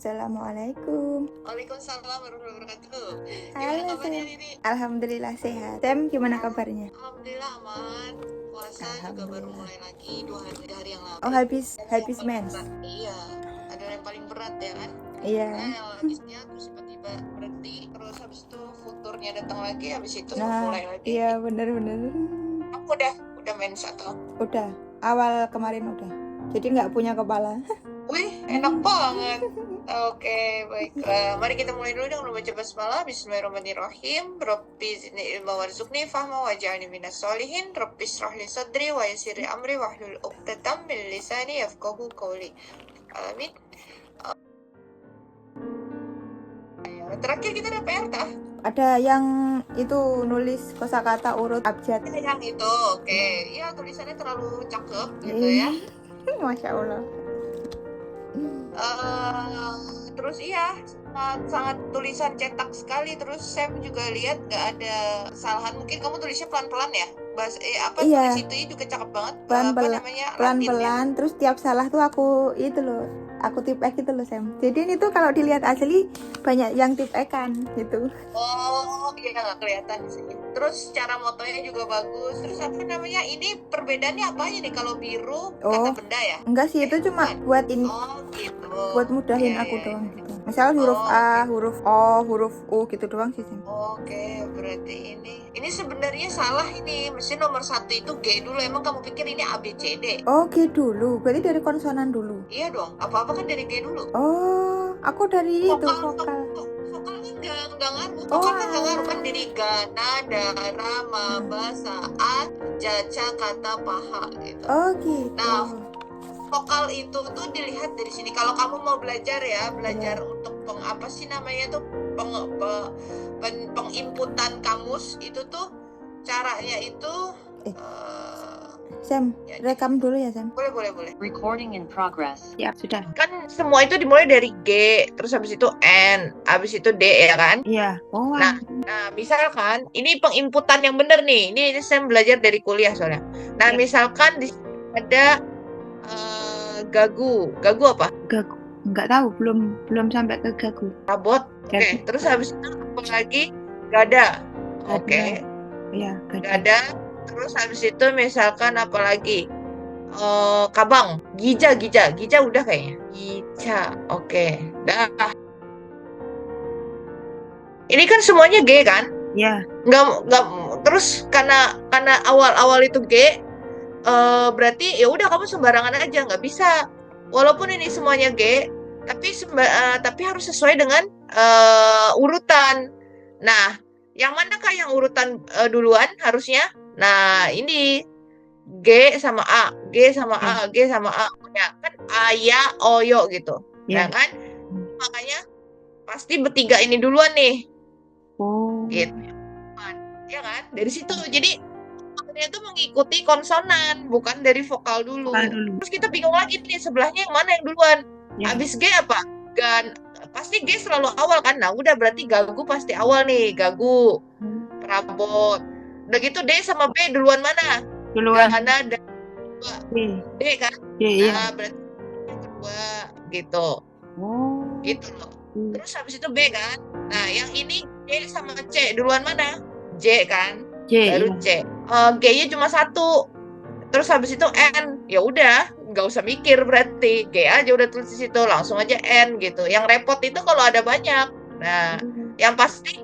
Assalamualaikum. Waalaikumsalam warahmatullahi wabarakatuh. Gimana Halo kabarnya Sam. Riri? Alhamdulillah sehat. Sam gimana kabarnya? Alhamdulillah aman. Puasa juga baru Alhamdulillah. mulai lagi 2 hari yang lalu. Oh habis Dan yang paling mens. berat, iya. Ada yang paling berat ya kan? Iya. Nah, yang habisnya terus tiba-tiba berhenti, terus habis itu futurnya datang lagi, habis itu Nah, mulai lagi. iya bener-bener. Aku udah mens atau? Udah. Awal kemarin udah. Jadi nggak punya kepala. Wih, enak banget. Oke, baiklah. Mari kita mulai dulu dengan membaca basmalah. Bismillahirrahmanirrahim. Rabbi zidni ilma warzuqni fahma waj'alni minas solihin. Rabbi shrah li sadri wa yassir li amri wahlul 'uqdatam min lisani yafqahu qawli. Amin. Terakhir kita ada PR tah? Ada yang itu nulis kosakata urut abjad. Yang itu, oke. Ya, tulisannya terlalu cakep gitu ya. Masya Allah. Terus iya sangat tulisan cetak sekali. Terus Sam juga lihat nggak ada kesalahan. Mungkin kamu tulisnya pelan-pelan ya. Iya. Tulis itu juga cakep banget. Pelan-pelan. Terus tiap salah tuh aku itu loh. Aku tipek gitu loh Sam. Jadi ini tuh kalau dilihat asli banyak yang tipekan gitu. Oh iya nggak kelihatan sih. Terus cara motonya juga bagus. Terus apa namanya? Ini perbedaannya apa aja nih? Kalau biru kata benda ya? Enggak sih, itu cuma buat ini. Oh gitu. Buat mudahin aku doang gitu. Misal huruf A, huruf O, huruf U gitu doang sih. Oke, berarti ini sebenarnya salah ini. Mesti nomor 1 itu G dulu. Emang kamu pikir ini A B C D? Oh, G dulu. Berarti dari konsonan dulu. Iya dong. Apa-apa kan dari G dulu. Oh, aku dari itu vokal. Vokal kan enggak ngaruh. Vokal kan enggak ngaruh kan dari ga, nada, rama, basa, a, jaca, kata, paha gitu. Oh, gitu. Nah, vokal itu tuh dilihat dari sini. Kalau kamu mau belajar ya, untuk apa sih namanya tuh penginputan kamus itu tuh caranya itu Sam, rekam dulu ya Sam. Boleh. Recording in progress. Ya, sudah. Kan semua itu dimulai dari G, terus habis itu N, habis itu D ya kan? Iya. Oh. Nah, misalkan ini penginputan yang benar nih. Ini saya belajar dari kuliah soalnya. Nah, misalkan di sini ada gagu. Gagu apa? Gagu. Enggak tahu, belum sampai ke gagu. Rabot. Oke. Terus habis itu apa lagi? Gada. Oke. Iya, gada. Terus habis itu misalkan apa lagi? Kabang. Gija udah kayaknya. Gija. Oke. Dah. Ini kan semuanya G kan? Iya. Nggak terus karena awal itu G, berarti ya udah kamu sembarangan aja, nggak bisa. Walaupun ini semuanya G, tapi harus sesuai dengan urutan. Nah, yang manakah yang urutan duluan harusnya? Nah, ini G sama A. Ya, kan aya, oyo gitu. Ya kan? Makanya pasti bertiga ini duluan nih. Oh. Gitu. Ya kan? Dari situ. Jadi vokalnya itu mengikuti konsonan, bukan dari vokal dulu. Terus kita bingung lagi nih sebelahnya yang mana yang duluan. Habis G apa? Pasti G selalu awal kan. Nah, udah berarti gagu pasti awal nih, gagu. Perabot. Udah gitu D sama B duluan mana? Duluan. Gana dan D kan? Nah, berarti yang kedua gitu. Oh. Gitu loh. Terus habis itu B kan? Nah, yang ini D sama C duluan mana? J kan? Baru C. G-nya cuma 1. Terus habis itu N. Ya udah, nggak usah mikir berarti. G aja udah tulis di situ, langsung aja N gitu. Yang repot itu kalau ada banyak. Nah, yang pasti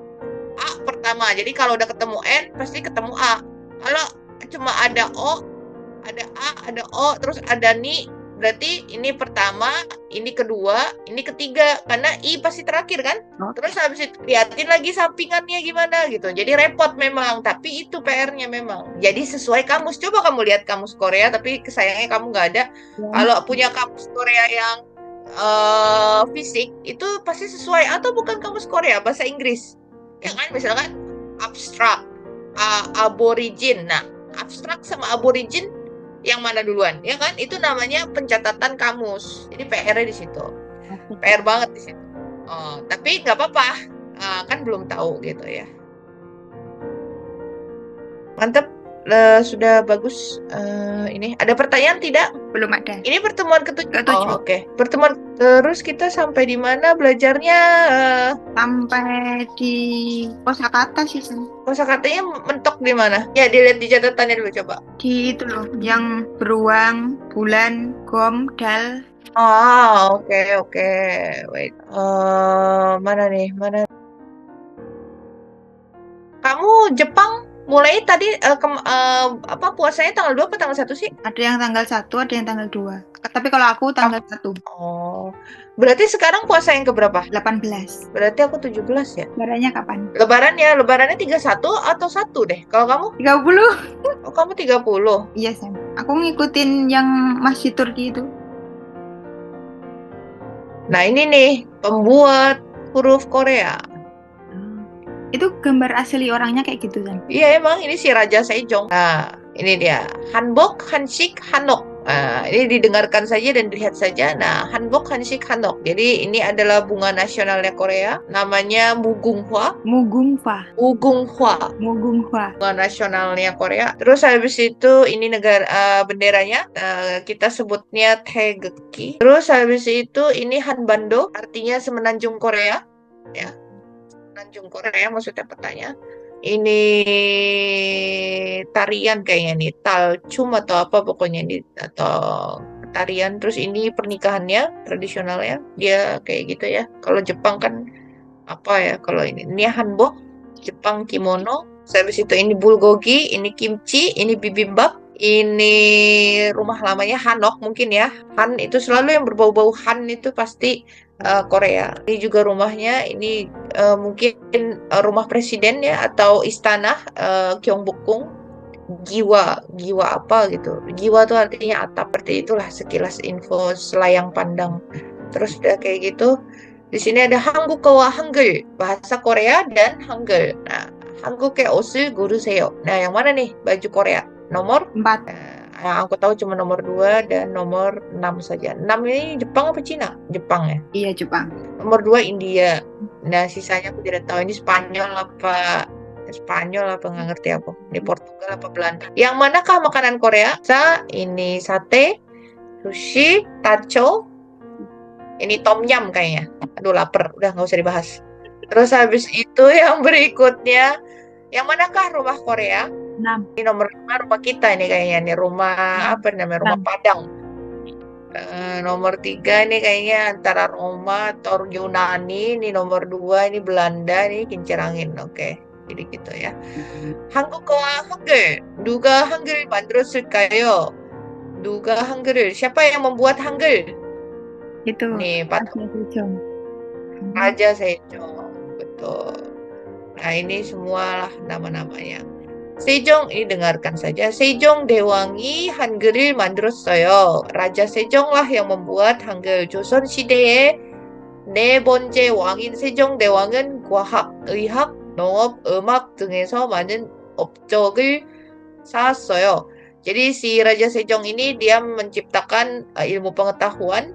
A pertama. Jadi kalau udah ketemu N, pasti ketemu A. Kalau cuma ada O, ada A, ada O, terus ada Ni, berarti ini pertama, ini kedua, ini ketiga. Karena I pasti terakhir kan? Terus habis itu liatin lagi sampingannya gimana gitu. Jadi repot memang, tapi itu PR-nya memang. Jadi sesuai kamus. Coba kamu lihat kamus Korea, tapi sayangnya kamu nggak ada. Kalau punya kamus Korea yang fisik, itu pasti sesuai. Atau bukan kamus Korea, bahasa Inggris. Ya kan? Misalkan abstrak, aborigin. Nah, abstrak sama aborigin yang mana duluan? Ya kan? Itu namanya pencatatan kamus. Jadi PR-nya di situ. PR banget di situ. Tapi nggak apa-apa. Kan belum tahu gitu ya. Mantep. sudah bagus. Ini ada pertanyaan tidak? Belum ada. Ini pertemuan ketujuh. Ketujuh. Oh, oke. Pertemuan terus kita sampai di mana belajarnya? Sampai di kosakata sih, Sam. Kosakatanya mentok di mana? Ya, dilihat di catatannya dulu coba. Di itu loh, yang beruang, bulan, gom, dal. Oke. Wait. Mana nih? Mana? Kamu Jepang mulai tadi puasanya tanggal 2 atau tanggal 1 sih? Ada yang tanggal 1, ada yang tanggal 2. Tapi kalau aku tanggal 1, Oh. Berarti sekarang puasa yang keberapa? 18. Berarti aku 17 ya. Lebarannya kapan? Lebarannya 31 atau 1 deh. Kalau kamu? 30. Oh, kamu 30. Iya, Sam. Aku ngikutin yang Masjid Turki itu. Nah, ini nih pembuat huruf Korea. Itu gambar asli orangnya kayak gitu, Sam. Iya, emang ini si Raja Sejong. Nah, ini dia. Hanbok, Hansik, Hanok. Nah, ini didengarkan saja dan dilihat saja. Nah, Hanbok, Hansik, Hanok. Jadi ini adalah bunga nasionalnya Korea. Namanya Mugunghwa. Mugunghwa. Bunga nasionalnya Korea. Terus habis itu ini benderanya kita sebutnya Taegukgi. Terus habis itu ini Hanbando, artinya semenanjung Korea. Ya. Semenanjung Korea maksudnya petanya. Ini tarian kayaknya nih, talchum atau apa pokoknya ini, atau tarian. Terus ini pernikahannya tradisionalnya dia kayak gitu ya. Kalau Jepang kan apa ya, kalau ini hanbok, Jepang kimono. Habis itu ini bulgogi, ini kimchi, ini bibimbap, ini rumah lamanya Hanok mungkin ya. Han itu selalu yang berbau-bau Han itu pasti Korea. Ini juga rumahnya, ini mungkin rumah presiden ya, atau istana Gyeongbokgung. Giwa apa gitu. Giwa tuh artinya atap. Seperti itulah sekilas info selayang pandang. Terus udah kayak gitu. Di sini ada Hanggukewa Hangul, bahasa Korea dan Hangul. Nah, Hangguke 옷을 고르세요. Nah, yang mana nih baju Korea? Nomor 4. Yang aku tahu cuma nomor 2 dan nomor 6 saja. 6 ini Jepang apa Cina? Jepang ya? Iya, Jepang. Nomor 2 India. Nah, sisanya aku tidak tahu. Ini Spanyol apa nggak ngerti aku. Ini Portugal apa Belanda. Yang manakah makanan Korea? Ini sate, sushi, taco. Ini tom yum kayaknya. Aduh lapar, udah nggak usah dibahas. Terus habis itu yang berikutnya, yang manakah rumah Korea? 6. Ini nomor 5 rumah kita ini kayaknya nih, rumah apa namanya, rumah 6. Padang. Nomor 3 ini kayaknya antara Roma atau Yunani. Ini nomor 2 ini Belanda, ini kincir angin. Oke, jadi gitu ya. 한국어와 한글 누가 한글 만들었을까요? 누가 한글을, siapa yang membuat 한글? Itu Nih, Raja Sejong. Raja Sejong, betul. Nah, ini semualah nama-namanya. Sejong, ini dengarkan saja. Sejong Dewangi 한글을 만들었어요. Raja Sejong lah yang membuat 한글. 조선 시대의 네 번째 왕인 세종대왕은 과학, 의학, 농업, 음악 등에서 많은 업적을 쌓았어요. Jadi si Raja Sejong ini dia menciptakan ilmu pengetahuan,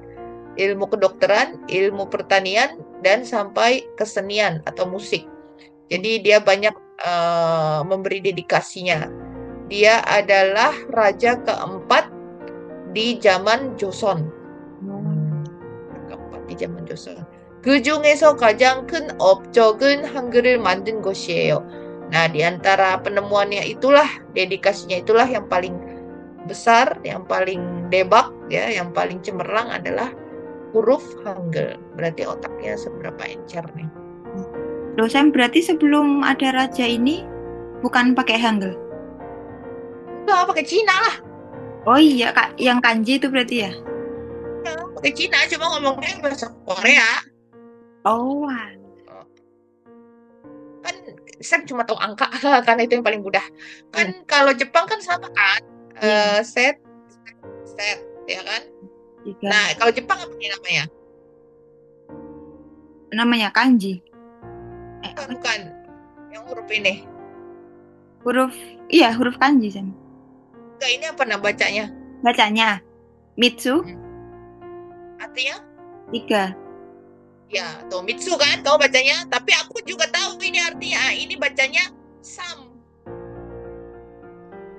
ilmu kedokteran, ilmu pertanian, dan sampai kesenian atau musik. Jadi dia banyak memberi dedikasinya. Dia adalah raja keempat di zaman Joseon. keempat di zaman Joseon. 그중에서 가장 큰 업적은 한글을 만든 것이에요. Nah, di antara penemuannya itulah, dedikasinya itulah yang paling besar, yang paling debak ya, yang paling cemerlang adalah huruf Hangul. Berarti otaknya seberapa encer nih. Loh, Sam, berarti sebelum ada raja ini bukan pakai Hangul? Enggak, pakai Cina lah. Oh iya, Kak, yang kanji itu berarti ya? Pakai Cina, cuma ngomongnya bahasa Korea. Oh, Kan saya cuma tahu angka karena itu yang paling mudah. Kan kalau Jepang kan sama kan, set, ya kan? 3. Nah, kalau Jepang apa nih namanya? Namanya kanji. Bukan, yang huruf ini. Huruf kanji, Sam. Enggak, ini apa nama bacanya? Bacanya Mitsu. Artinya? 3. Ya, tuh Mitsu kan kamu bacanya. Tapi aku juga tahu ini artinya. Ini bacanya Sam.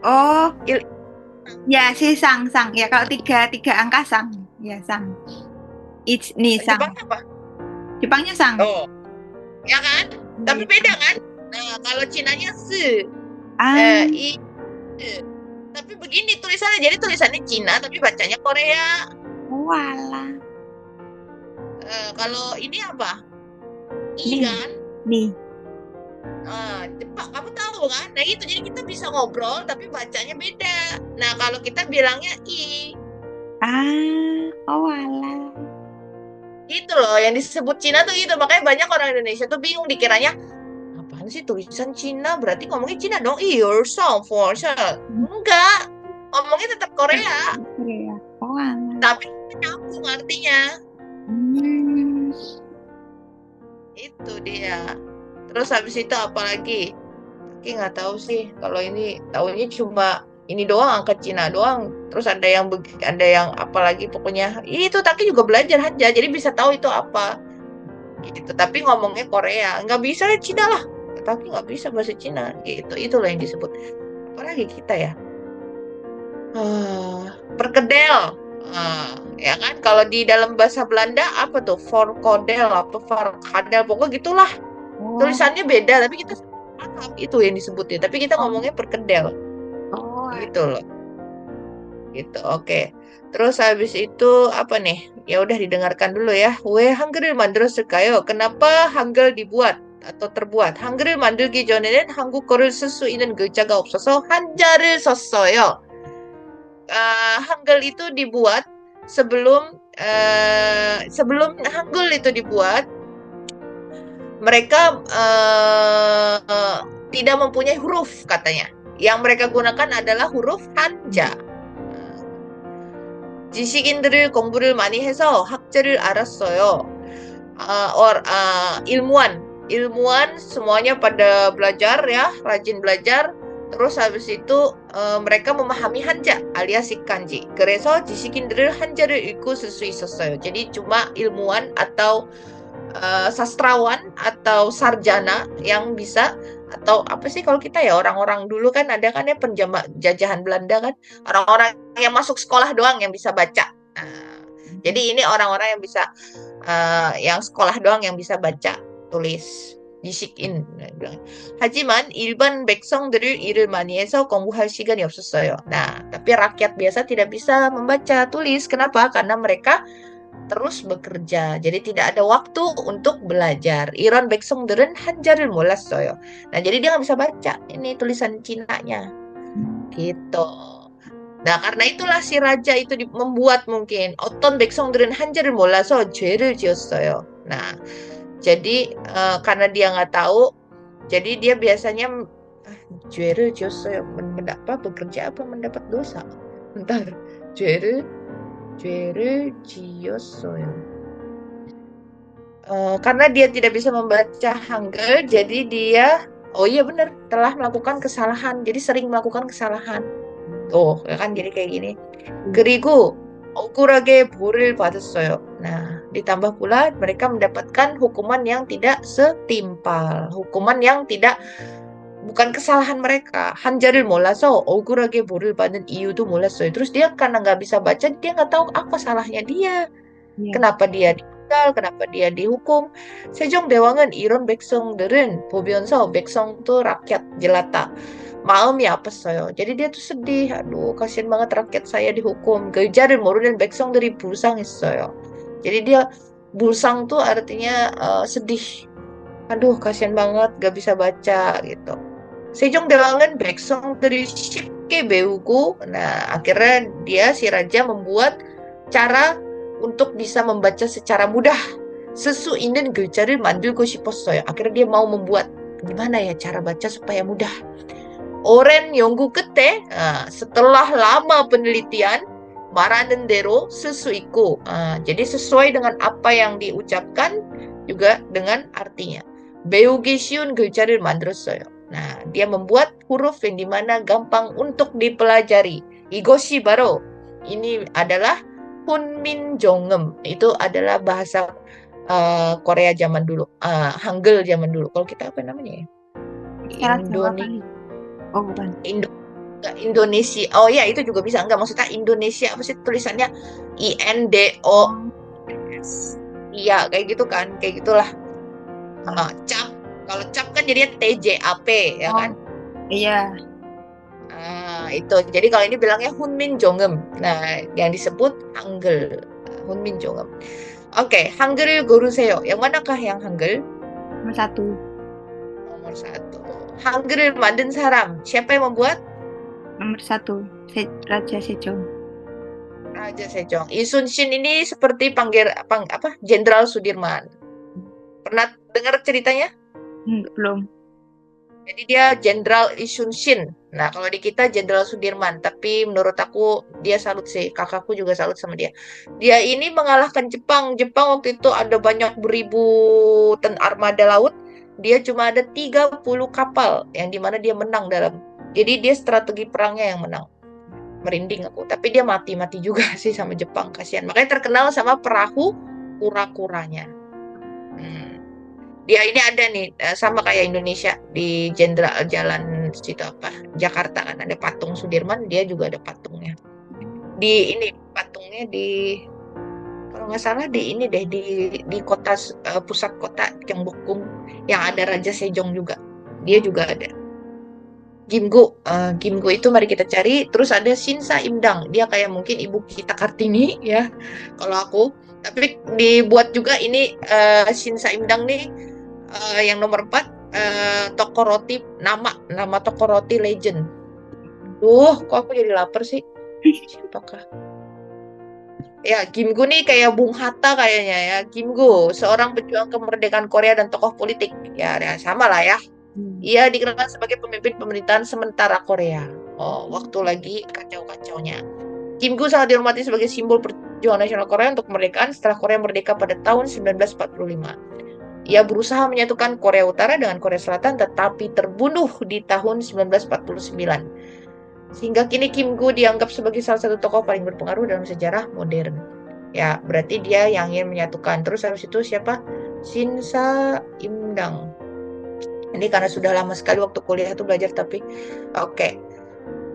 Oh, Il- ya si sang sang ya kalau tiga angka sang ya sang. Nih sang. Jepang apa? Jepangnya sang. Oh, ya kan? Tapi Iya. beda kan? Nah, kalau Cinanya se, Ah, i, se. Tapi begini tulisannya, jadi tulisannya Cina tapi bacanya Korea. walah. Kalau ini apa? I Nih, kan? nih. Jepang, kamu tahu kan? Nah itu, jadi kita bisa ngobrol tapi bacanya beda. Nah kalau kita bilangnya I, Ah, oh walah. itu loh yang disebut Cina tuh gitu. Makanya banyak orang Indonesia tuh bingung dikiranya, apaan sih tulisan Cina? Berarti ngomongnya Cina dong. Iya, for sure. Enggak, ngomongnya tetap Korea, Korea. Oh walah. tapi nyambung artinya. Hmm. Itu dia. Terus habis itu apa lagi? Tapi nggak tahu sih. Kalau ini tahunya cuma ini doang, angka Cina doang. Terus ada yang apa lagi pokoknya. Itu Taki juga belajar aja, jadi bisa tahu itu apa. Gitu. Tapi ngomongnya Korea, nggak bisa Cina lah. Taki nggak bisa bahasa Cina. Gitu. Itulah yang disebut. Apalagi kita ya. Perkedel. Ya kan? Kalau di dalam bahasa Belanda apa tuh? Forkodel apa farkadel, pokoknya gitulah. Oh, Tulisannya beda, tapi kita paham itu yang disebutnya. Tapi kita ngomongnya perkedel, oh. gitu loh. Gitu, oke. Terus habis itu apa nih? Ya udah didengarkan dulu ya. 왜 한글을 만들었을까요? Kenapa Hangul dibuat atau terbuat? 한글을 만들기 전에는 한국어를 쓸 수 있는 글자가 없어서 한자를 썼어요. Hangul itu dibuat sebelum Hangul itu dibuat, mereka tidak mempunyai huruf katanya. Yang mereka gunakan adalah huruf Hanja. 지식인들을 공부를 많이 해서 학자를 알았어요. Ilmuwan semuanya pada belajar ya, rajin belajar. Terus habis itu mereka memahami Hanja alias kanji. 그래서 지식인들을 한자를 읽고 쓸 수 있었어요. Jadi cuma ilmuwan atau sastrawan atau sarjana yang bisa, atau apa sih kalau kita ya, orang-orang dulu kan ada kan ya penjajahan Belanda kan, orang-orang yang masuk sekolah doang yang bisa baca. Jadi ini orang-orang yang bisa yang sekolah doang yang bisa baca tulis. 지식인. 하지만 일반 백성들을 일을 많이 해서 공부할 시간이 없었어요. Nah, tapi rakyat biasa tidak bisa membaca tulis. Kenapa? Karena mereka terus bekerja. Jadi tidak ada waktu untuk belajar. 이런 백성들은 한자를 몰랐어요. Nah, jadi dia nggak bisa baca ini tulisan Cinanya. Gitu. Nah, karena itulah si raja itu membuat mungkin 어떤 백성들은 한자를 몰라서 죄를 지었어요. Nah, jadi karena dia nggak tahu, jadi dia biasanya 죄를 지었어요. bekerja apa mendapat dosa? Bentar. 죄를 지었어요. Karena dia tidak bisa membaca Hangul, jadi dia, oh iya benar, telah melakukan kesalahan. Jadi sering melakukan kesalahan. Tuh, ya kan jadi kayak gini. 그리고 억울하게 벌을 받았어요. Nah, ditambah pula mereka mendapatkan hukuman yang tidak setimpal, hukuman yang bukan kesalahan mereka. 한자를 몰라서 억울하게 벌을 받은 이유도 몰랐어요. Terus dia karena nggak bisa baca, dia nggak tahu apa salahnya dia. kenapa dia ditinggal, kenapa dia dihukum. 세종대왕은 이런 백성들은 보면서, 백성 tuh rakyat jelata, 마음이 아팠어요. Jadi dia tuh sedih, aduh kasihan banget rakyat saya dihukum. 글자를 모르는 백성들이 불쌍했어요. Jadi dia bulsang tuh artinya sedih. Aduh kasihan banget gak bisa baca gitu. 세종대왕은 백성들이 쉽게 배우고, nah akhirnya dia si raja membuat cara untuk bisa membaca secara mudah. 쓸 수 있는 글자를 만들고 싶었어요. Akhirnya dia mau membuat gimana ya cara baca supaya mudah. 오랜 연구 끝에 setelah lama penelitian, 말하는 대로 쓸 수 있고, jadi sesuai dengan apa yang diucapkan juga dengan artinya. 배우기 쉬운 글자를 만들었어요. Nah, dia membuat huruf yang dimana gampang untuk dipelajari. 이것이 바로, ini adalah 훈민정음. Itu adalah bahasa Korea zaman dulu, Hangul zaman dulu. Kalau kita apa namanya ya? Indonesia. Oh bukan. Enggak, Indonesia. Oh ya, itu juga bisa. Enggak, maksudnya Indonesia apa sih tulisannya INDOS. Iya, kayak gitu kan. Kayak gitulah. Cap. Kalau cap kan jadinya TJAP, ya kan? Iya. Itu. Jadi kalau ini bilangnya Hunmin Jongem. Nah, yang disebut Hangul. Hunmin Jongem. Oke, Hangul goruseyo. Yang manakah yang Hangul? Nomor 1. Nomor 1. Hangul mandan saram. Siapa yang membuat? Nomor 1. Raja Sejong. Raja Sejong. Lee Sun Shin ini seperti Jenderal Sudirman. Pernah dengar ceritanya? Belum. Jadi dia Jenderal Lee Sun Shin. Nah, kalau di kita Jenderal Sudirman. Tapi menurut aku dia salut sih. Kakakku juga salut sama dia. Dia ini mengalahkan Jepang. Jepang waktu itu ada banyak beribu armada laut. Dia cuma ada 30 kapal. Yang dimana dia menang dalam. Jadi dia strategi perangnya yang menang. Merinding aku. Tapi dia mati-mati juga sih sama Jepang. Kasihan. Makanya terkenal sama perahu kura-kuranya. Dia ini ada nih sama kayak Indonesia di Jenderal Jalan situ apa Jakarta kan ada patung Sudirman, dia juga ada patungnya. Di ini patungnya di kalau nggak salah di ini deh di kota pusat kota Gyeongbokgung yang ada Raja Sejong juga. Dia juga ada. Gimgu itu mari kita cari. Terus ada Shinsa Imdang, dia kayak mungkin ibu kita Kartini ya kalau aku. Tapi dibuat juga ini Shinsa Imdang nih. Yang nomor 4 toko roti nama toko roti legend. Kok aku jadi lapar sih? Siapakah? Ya, Gimgu nih kayak Bung Hatta kayaknya ya. Gimgu, seorang pejuang kemerdekaan Korea dan tokoh politik. Ya sama lah ya. Ia dikenal sebagai pemimpin pemerintahan sementara Korea. Waktu lagi kacau-kacaunya. Gimgu sangat dihormati sebagai simbol perjuangan nasional Korea untuk kemerdekaan setelah Korea merdeka pada tahun 1945. Ia berusaha menyatukan Korea Utara dengan Korea Selatan tetapi terbunuh di tahun 1949. Sehingga kini Kim Gu dianggap sebagai salah satu tokoh paling berpengaruh dalam sejarah modern. Ya, berarti dia yang ingin menyatukan. Terus habis itu siapa? Shinsa Imdang. Ini karena sudah lama sekali waktu kuliah itu belajar tapi oke.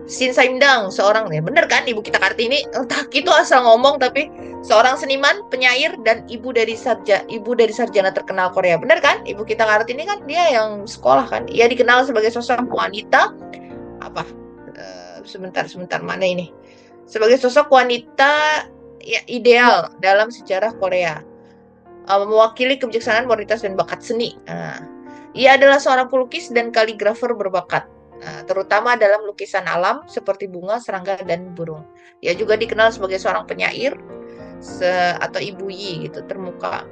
Shinsa Imdang, seorang bener kan ibu kita Kartini? Entah itu asal ngomong tapi seorang seniman, penyair dan ibu dari sarjana terkenal Korea. Bener kan? Ibu kita Kartini kan dia yang sekolah kan. Ia dikenal sebagai sosok wanita sebentar mana ini? Sebagai sosok wanita ya, ideal dalam sejarah Korea. Mewakili kebijaksanaan, moralitas dan bakat seni. Ia adalah seorang pelukis dan kaligrafer berbakat. Terutama dalam lukisan alam seperti bunga, serangga, dan burung. Ia juga dikenal sebagai seorang penyair atau ibu Yi gitu termuka.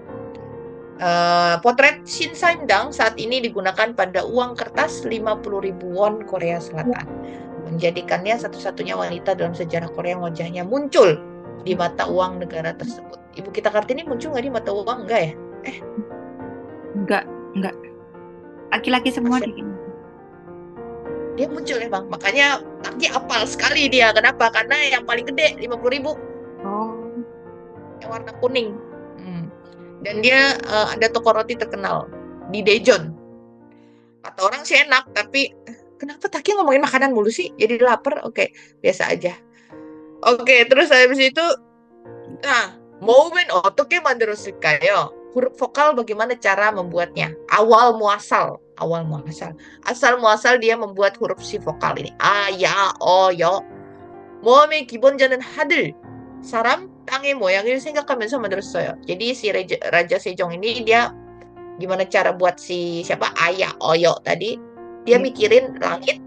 Potret Shin Saimdang saat ini digunakan pada uang kertas 50.000 won Korea Selatan, menjadikannya satu-satunya wanita dalam sejarah Korea yang wajahnya muncul di mata uang negara tersebut. Ibu kita Kartini muncul nggak di mata uang? Enggak ya? Enggak. Laki-laki semua dia muncul ya bang, makanya Taki apal sekali dia. Kenapa? Karena yang paling gede 50.000 yang warna kuning. Dan dia ada toko roti terkenal di Daejeon. Kata orang sih enak, tapi kenapa Taki ngomongin makanan mulu sih? Jadi lapar. Oke, biasa aja. Oke, terus habis itu momen 어떻게 만들었을까요? Huruf vokal bagaimana cara membuatnya? Awal muasal. Asal muasal dia membuat huruf si vokal ini. A, ya, o, yo. 모음의 기본자는 하늘. 사람, 땅의 모양을 생각하면서 만들었어요. Jadi si Raja Sejong ini dia gimana cara buat si siapa? Aya, oyo tadi. Dia mikirin langit,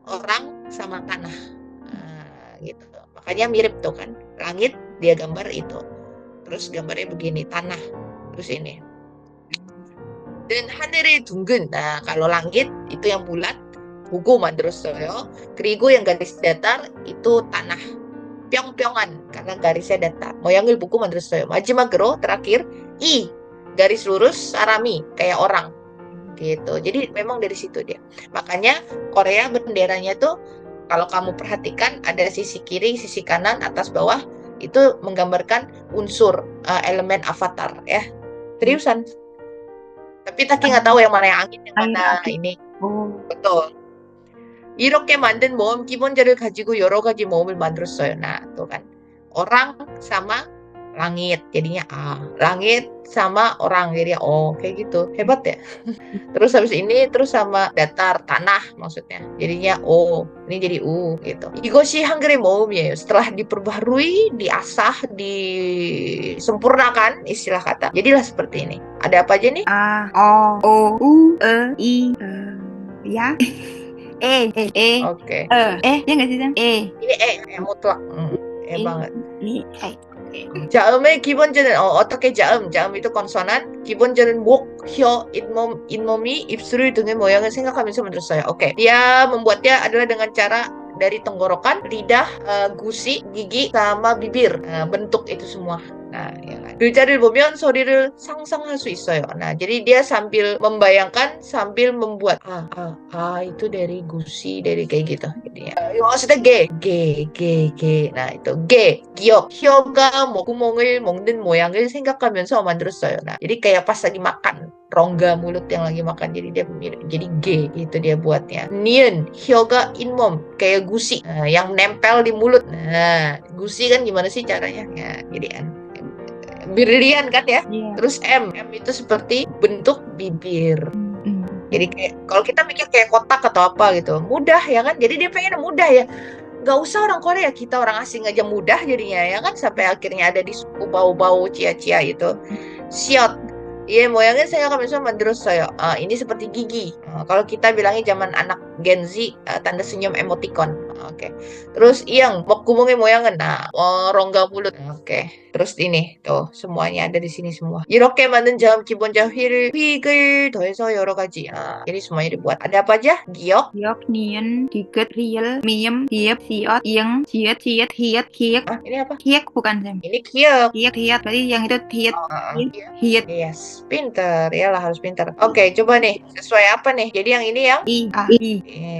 orang, sama tanah. Gitu. Makanya mirip tuh kan. Langit dia gambar itu. Terus gambarnya begini, tanah. Terus ini. Dan 하늘이 둥근. Nah, kalau langit itu yang bulat, 보고 만들었어요. 그리고 yang garis datar itu tanah. 뿅뿅한 karena garisnya datar. 모양을 보고 만들었어요. 마지막으로 terakhir I garis lurus sarami kayak orang. Gitu. Jadi memang dari situ dia. Makanya Korea benderanya tuh kalau kamu perhatikan ada sisi kiri, sisi kanan, atas bawah itu menggambarkan unsur elemen avatar ya. Seriusan. Tapi Taki nggak tahu yang mana yang angin, yang mana ini. Betul. 이렇게 만든 모음 기본자를 가지고 여러 가지 모음을 만들었어요. Nah, tuh kan. Orang sama langit jadinya A. Langit sama orang jadi O. Kayak gitu. Hebat ya. Terus habis ini terus sama datar tanah maksudnya. Jadinya O. Ini jadi U gitu. 이것이 한글의 모음이에요. Setelah diperbaharui, diasah, disempurnakan istilah kata. Jadilah seperti ini. Ada apa aja nih? A, O, U, I, ya. Oke. Ya nggak sih, Sam? Ini mutlak. banget. Oke. 자음의 기본자는 어떻게 자음 itu konsonan. 기본자는 목, 혀, 잇몸이 입술 등의 모양을 생각하면서 만들었어요. Oke. Dia membuatnya adalah dengan cara dari tenggorokan, lidah, gusi, gigi, sama bibir. Bentuk itu semua. Nah, ya kan. 글자를 보면 소리를 상상할 수 있어요. Nah, jadi dia sambil membayangkan, sambil membuat. Itu dari gusi, dari kayak gitu. Jadinya. 마ksudnya G. Nah, itu G, 기억. 혀가 목구멍을 먹는 모양을 생각하면서 만들었어요. Nah, jadi kayak pas lagi makan, rongga mulut yang lagi makan, jadi dia jadi G gitu dia buatnya. Niun, 혀가 잇몸, kayak gusi, yang nempel di mulut. Nah, gusi kan gimana sih caranya? Ya, jadi brilian kan ya. Iya. Terus M itu seperti bentuk bibir. Jadi kayak kalau kita mikir kayak kotak atau apa gitu, mudah ya kan? Jadi dia pengen mudah ya. Gak usah orang Korea, kita orang asing aja mudah jadinya ya kan, sampai akhirnya ada di suku bau-bau cia-cia itu. Siot. Iya, moyangnya saya akan bisa 만들었어요. Ini seperti gigi. Kalau kita bilangnya zaman anak Gen Z, tanda senyum emoticon. Oke. Terus yang 목구멍의 모양은 rongga mulut. Oke. Terus ini tuh semuanya ada di sini semua. 이렇게 만든 자음 기본자 휙을 더해서 여러 가지. Jadi semuanya dibuat. Ada apa aja? giok, nian, diget, riel, miem, hiep, siot, ieng, ciet, hiet, kiek. Ini apa? Kiek bukan, Sam? Ini kiek. Kiek. Berarti yang itu hiet. Hiet. Yes, pinter. Iyalah harus pinter. Oke, coba nih. Sesuai apa nih? Jadi yang ini yang I.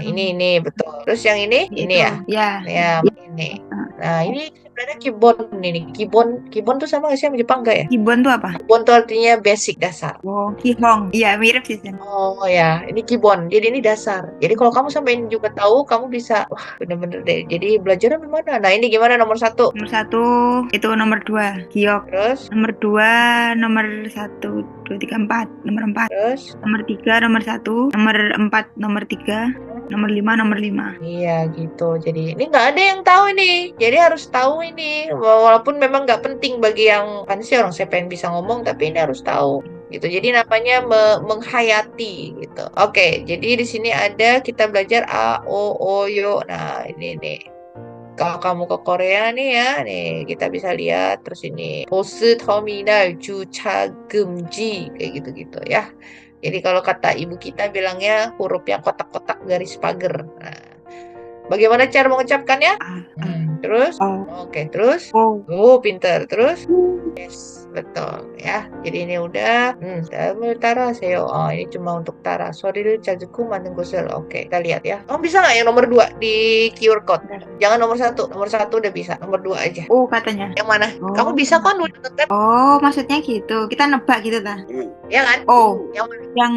ini betul. Terus yang ini ya. Ya. Ya, ini. Nah, ini sebenarnya kibon ini. Kibon tuh sama nggak sih sama Jepang nggak ya? Kibon tuh apa? Kibon tuh artinya basic, dasar. Oh, kihong. Iya, mirip sih, Sam. Oh ya, ini kibon. Jadi ini dasar. Jadi kalau kamu sampai ini juga tahu, kamu bisa, wah bener-bener deh. Jadi belajarnya gimana? Nah, ini gimana nomor 1? Nomor 1 itu nomor 2, giok. Terus? Nomor 2, nomor 1, 2, 3, 4. Nomor 4. Terus? Nomor 3, nomor 1. Nomor 4, nomor 3. Nomor 5, nomor 5. Iya gitu. Jadi ini nggak ada yang tahu ini. Jadi harus tahu ini. Walaupun memang nggak penting bagi yang kan sih orang saya pengen bisa ngomong, tapi ini harus tahu. Gitu. Jadi namanya menghayati gitu. Oke, jadi di sini ada kita belajar A, O, Yo. Nah, ini nih. Kalau kamu ke Korea nih ya, nih kita bisa lihat terus ini 보스 터미널 주차 금지 kayak gitu-gitu ya. Jadi kalau kata ibu kita bilangnya huruf yang kotak-kotak garis pagar. Nah, bagaimana cara mengucapkannya? Terus? Oke, terus? Pinter. Terus? Yes, betul ya. Jadi ini udah. Tara Seo. Ini cuma untuk Tara. 소리를 잘 듣고 만든 것을. Oke, kita lihat ya. Kamu bisa nggak yang nomor 2 di QR code? Jangan nomor 1. Nomor 1 udah bisa. Nomor 2 aja. Katanya. Yang mana? Kamu bisa kan? Maksudnya gitu. Kita nebak gitu ta? Ya kan? Yang mana? Yang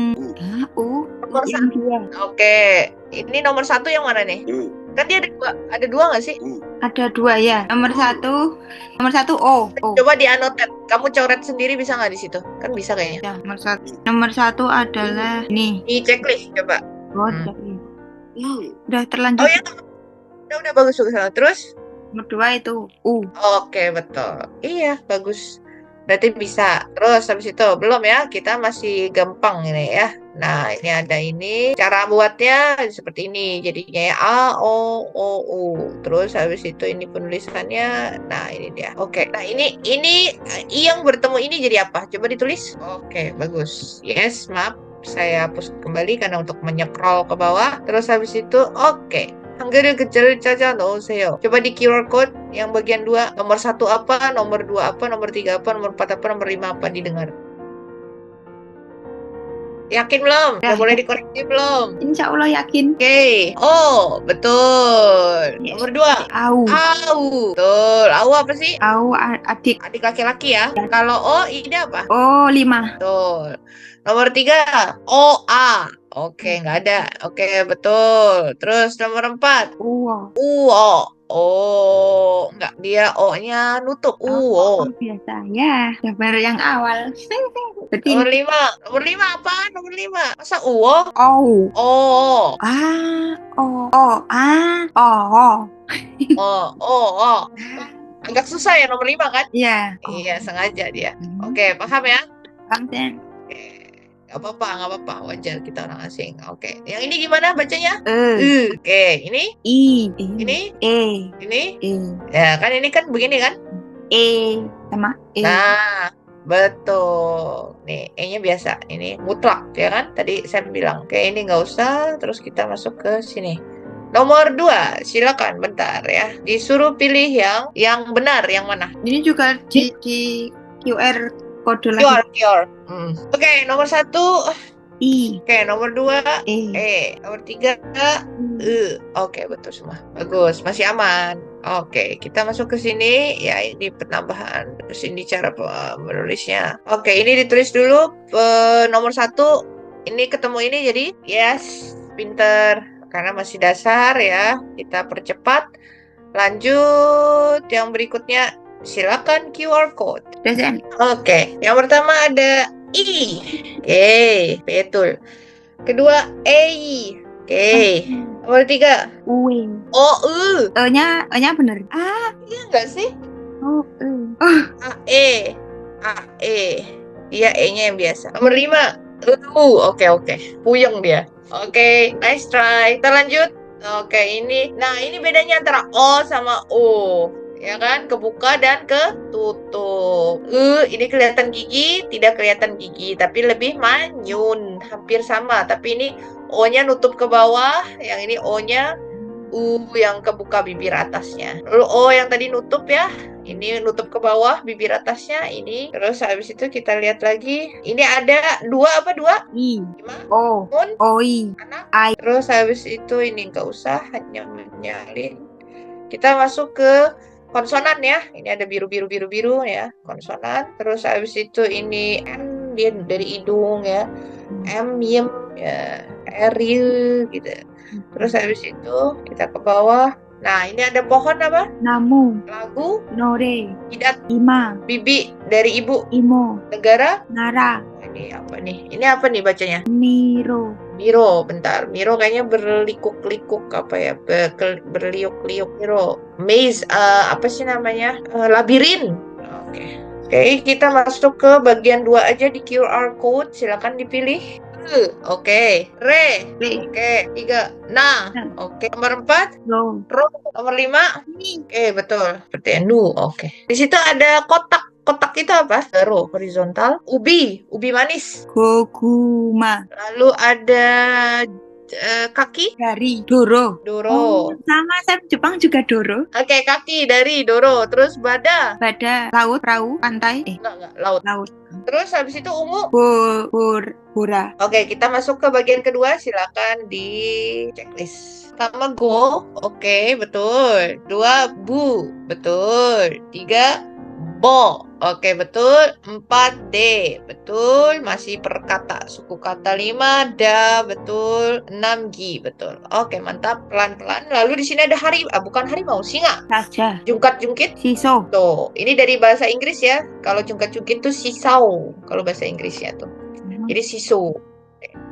nomor 1. Oke. Ini nomor 1 yang mana nih? Kan dia ada dua nggak sih? Ada 2 ya. Nomor 1 O. Coba dianotet. Kamu coret sendiri bisa nggak di situ? Kan bisa kayaknya. Ya, nomor 1 adalah ini. Di checklist coba. Checklist. Udah terlanjur. Udah bagus. Terus? Nomor 2 itu U. Oke, betul. Iya, bagus. Berarti bisa. Terus habis itu belum ya, kita masih gampang ini ya. Nah, ini ada ini. Cara buatnya seperti ini. Jadinya ya A, O, U. Terus habis itu ini penulisannya. Nah, ini dia. Oke. Nah, ini I yang bertemu ini jadi apa? Coba ditulis. Oke, bagus. Yes, maaf. Saya hapus kembali karena untuk menycroll ke bawah. Terus habis itu oke. 한글을 글자를 짜자 넣으세요. Coba di QR code yang bagian 2. Nomor 1 apa, nomor 2 apa, nomor 3 apa, nomor 4 apa, nomor 5 apa didengar. Yakin belum? Udah boleh dikoreksi belum? Insya Allah yakin. Oke. Betul. Yes. Nomor 2. Au. Betul. Au apa sih? Au adik. Adik laki-laki ya. Kalau O ini apa? 5. Betul. Nomor 3. OA. Oke, nggak ada. Oke, betul. Terus nomor 4. Uwo. Uo. Oh, nggak, dia O-nya nutup. Oh, Uo. biasa ya. Gambar yang awal. Berarti Nomor ini. 5. Nomor 5 apa? Nomor 5. Masa uo? Oh. Oh. Ah. Oh. Oh. Ah. Oh. Oh, oh, oh. Agak susah ya nomor 5 kan? Iya. Oh. Iya, sengaja dia. Oke, paham ya? Paham, Sen. Oke. Nggak apa-apa. Wajar kita orang asing. Oke. Yang ini gimana bacanya? E. Oke, ini? I. Ini? E. Ini? E. Ya, kan ini kan begini kan? E. Sama E. Nah, betul. Nih, E-nya biasa. Ini mutlak, ya kan? Tadi saya bilang. Oke, ini nggak usah. Terus kita masuk ke sini. Nomor 2, silakan bentar ya. Disuruh pilih yang benar, yang mana? Ini juga di QR kode lagi. QR. Oke, nomor 1. I. Oke, nomor 2. E. Nomor 3. Oke, betul semua. Bagus, masih aman. Oke, kita masuk ke sini. Ya, ini penambahan. Terus ini cara menulisnya. Oke, ini ditulis dulu. Nomor 1. Ini ketemu ini jadi yes, pinter. Karena masih dasar ya. Kita percepat. Lanjut, yang berikutnya. Silakan QR code. Udah, Sen. Oke, yang pertama ada I. Oke, betul. Kedua, E. Oke. Nomor 3, Uwe. O. E-nya bener. Ah. Iya nggak sih? Oh. Oh. A. E. Iya, E-nya yang biasa. Nomor 5, Oke. Puyeng dia. Oke, nice try. Kita lanjut. Oke, ini. Nah, ini bedanya antara O sama U. Ya kan, kebuka dan ketutup. Ini kelihatan gigi, tidak kelihatan gigi, tapi lebih manyun, hampir sama. Tapi ini O-nya nutup ke bawah, yang ini O-nya yang kebuka bibir atasnya. Lalu O yang tadi nutup ya, ini nutup ke bawah bibir atasnya ini. Terus habis itu kita lihat lagi, ini ada 2 apa 2? I. Gimana? O. Nun, Oi. anak. I. Terus habis itu ini nggak usah, hanya menyalin. Kita masuk ke konsonan ya. Ini ada biru ya, konsonan. Terus habis itu ini M, dia dari hidung ya. M, yem ya, Ariel gitu. Terus habis itu kita ke bawah. Nah, ini ada pohon apa? Namu. Lagu, Nore. Idat, Ima. bibi dari ibu. Imo. Negara. Nara. Ini apa nih? Ini apa nih bacanya? Miro. Miro, bentar. Miro kayaknya berlikuk-likuk apa ya? Berliuk-liuk Miro. Maze, apa sih namanya? Labirin. Oke, kita masuk ke bagian 2 aja di QR code. Silakan dipilih. Oke. Re. Oke. 3. Nah. Oke. Nomor 4. Lo. Ro. Nomor 5. Oke, betul. Seperti nu. Oke. Di situ ada kotak. Kotak itu apa? Row, horizontal. Ubi manis. Goguma. Lalu ada kaki Dari Doro. Doro. Sama saya Jepang juga Doro. Oke, kaki dari Doro. Terus bada. Bada. Laut. Perahu. Pantai. Enggak, laut. Terus habis itu ungu. Bura. Oke, kita masuk ke bagian kedua. Silakan di checklist. Pertama go. Oke, betul. 2 bu. Betul. 3 bo. Oke, betul. 4 D. Betul. Masih per kata. Suku kata 5 da. Betul. 6 gi. Betul. Oke, mantap. Pelan-pelan. Lalu di sini ada bukan harimau, singa. Saja. Jungkat-jungkit. Siso. Tuh, ini dari bahasa Inggris ya. Kalau jungkat-jungkit tuh sisau. Kalau bahasa Inggrisnya tuh. Jadi sisu.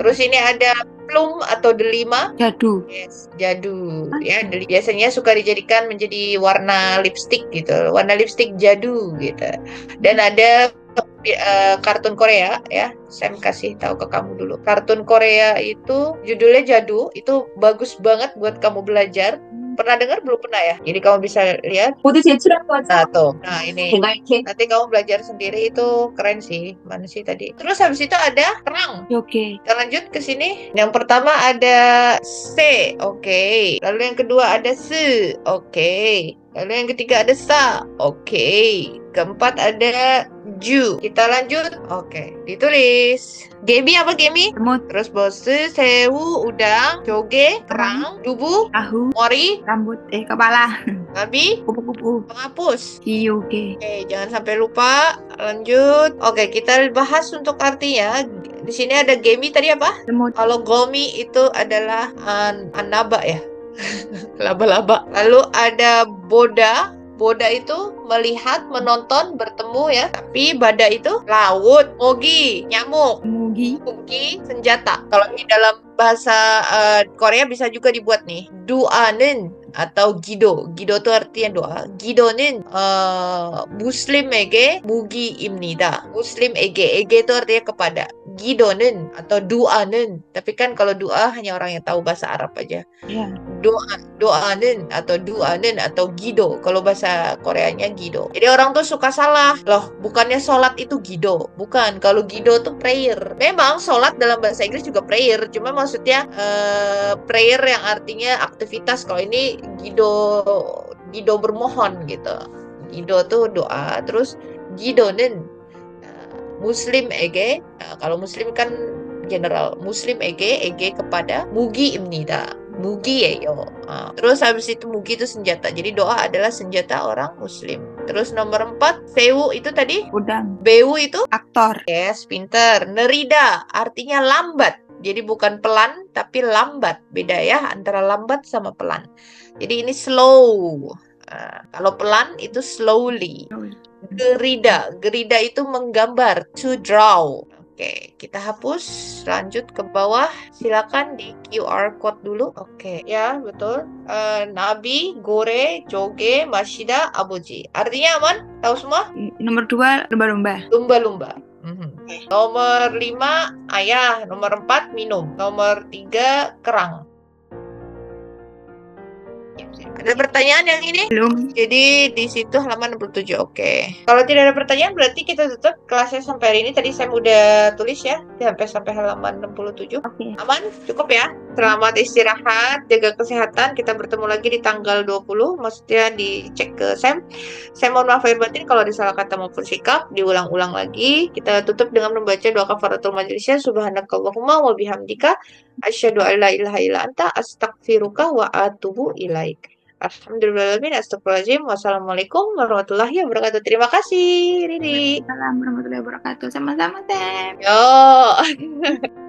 Terus ini ada plum atau delima. Jadu. Yes, jadu. Ya, biasanya suka dijadikan menjadi warna lipstik gitu. Warna lipstik jadu gitu. Dan ada kartun Korea ya. Saya kasih tahu ke kamu dulu. Kartun Korea itu judulnya Jadu. Itu bagus banget buat kamu belajar. Pernah dengar? Belum pernah ya? Jadi kamu bisa lihat. Nah, tuh. Nah, ini. Nanti kamu belajar sendiri, itu keren sih. Mana sih tadi? Terus habis itu ada terang. Oke. Kita lanjut ke sini. Yang pertama ada C. Oke. Lalu yang kedua ada se. Oke. Lalu yang ketiga ada sa. Oke. Keempat ada ju. Kita lanjut. Oke. Ditulis. Gemi apa Gemi? Semut. Terus bose, sewu, udang, joge, kerang, dubu, Tahu. mori, Rambut. Kepala. babi, Kupu-kupu. penghapus. Oke. Oke, jangan sampai lupa. Lanjut. Oke, kita bahas untuk artinya. Di sini ada gemi tadi apa? Semut. Kalau gomi itu adalah anaba ya. Laba-laba. Lalu ada boda. Boda itu melihat, menonton, bertemu ya. Tapi bada itu laut. Mogi, nyamuk. Mugi. Mugi, senjata. Kalau di dalam bahasa Korea bisa juga dibuat nih. Dua는 atau gido. Gido itu artinya doa. Gido는 muslim에게 무기입니다. muslim에게. ege itu artinya kepada. Gido는 atau dua는. Tapi kan kalau doa hanya orang yang tahu bahasa Arab aja. Iya. Doanen atau gido. Kalau bahasa Koreanya gido. Jadi orang tuh suka salah. Loh, bukannya sholat itu gido. Bukan. Kalau gido tuh prayer. Memang sholat dalam bahasa Inggris juga prayer. Cuma maksudnya prayer yang artinya aktivitas. Kalau ini gido bermohon gitu. Gido tuh doa. Terus gidonen muslim에게. Kalau muslim kan general. muslim에게 kepada mugi입니다. Mugi예요. Terus habis itu mugi itu senjata. Jadi doa adalah senjata orang muslim. Terus nomor 4, sewu itu tadi. Udang. Bewu itu Aktor. yes, pinter. Nerida artinya lambat. Jadi bukan pelan tapi lambat. Beda ya antara lambat sama pelan. Jadi ini slow. Kalau pelan itu slowly. Gerida itu menggambar. To draw. Oke, kita hapus, lanjut ke bawah. Silakan di QR code dulu. Oke, ya betul. Nabi, gore, joge, masida, abuji. Artinya aman? Tahu semua? Nomor 2, lumba-lumba. Lumba-lumba. Nomor 5, ayah. Nomor 4, minum. Nomor 3, kerang. Ada pertanyaan yang ini? Belum. Jadi di situ halaman 67. Oke. Kalau tidak ada pertanyaan berarti kita tutup kelasnya sampai hari ini. Tadi saya udah tulis ya sampai halaman 67. Oke. Aman? Cukup ya? Selamat istirahat, jaga kesehatan. Kita bertemu lagi di tanggal 20. Maksudnya dicek ke Sam. Saya mohon maaf lahir batin kalau ada salah kata maupun sikap. Diulang-ulang lagi. Kita tutup dengan membaca doa kafaratul majlisnya. Subhanakallahumma wa bihamdika asyhadu an la ilaha illa anta astaghfiruka wa atubu ilaik. Alhamdulillahirrahmanirrahim. Astagfirullahaladzim. Wassalamualaikum warahmatullahi wabarakatuh. Terima kasih, Riri. Assalamualaikum warahmatullahi wabarakatuh. Sama-sama, Sam. Yo.